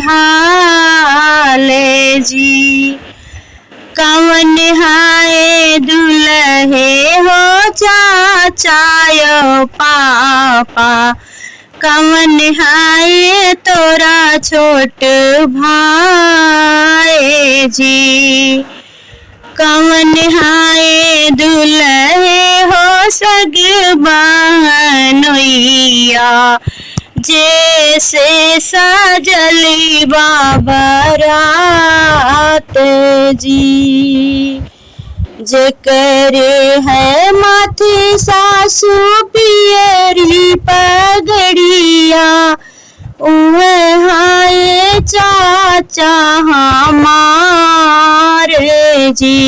हाले जी। कवन हाय दुल्हे हो चाचायो पापा, कवन हाय तोरा छोट भाई जी। कवन हाय दुल्हे हो सग बहनोइया, जैसे सजली बाबरात जी। जेकर है माथे सासु पियरी पगड़िया, उहे हाय चाचा हमारे जी।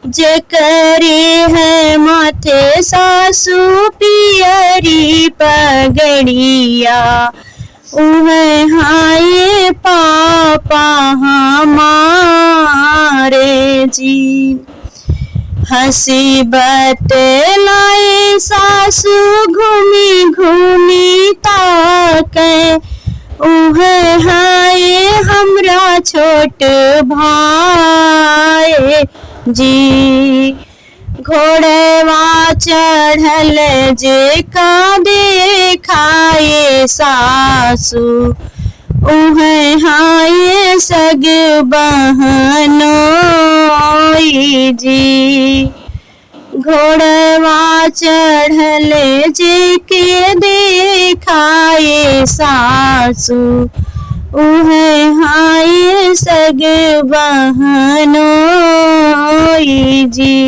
जेकर है माथे सासु पियरी पगड़िया, उहे हाय पापा हमारे जी। हंसी बतलाए सासु घूमी घूमी ताके, उहे हाय हमरा छोट भाई जी। घोड़वा चढ़ल जे का देखाए सासु, उहे हाय सग बहनोई जी। घोड़वा चढ़ल जे के देखाए सासु, उहे हाय सग बहनोई जी।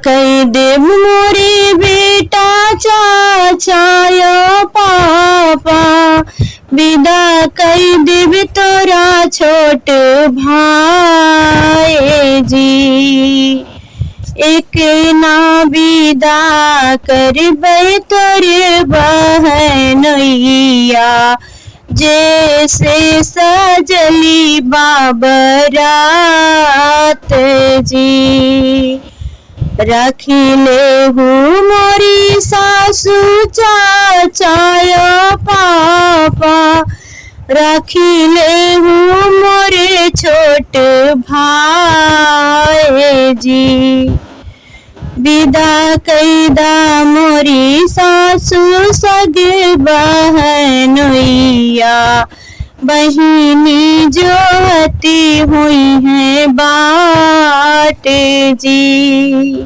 कई देव मोरे बेटा चाचायो पापा, विदा कई देव तोरा छोट भाई जी। एक ना विदा करबै तोरे बहनोइया, जैसे सजली बाबरात जी। रखिले हूँ मोरी सासु चाचायो पापा, रखिले हूँ मोरे छोट भाई जी। विदा कैदा मोरी सासु सग बहनोइया, बहिनी जोहती हुई है बाट जी।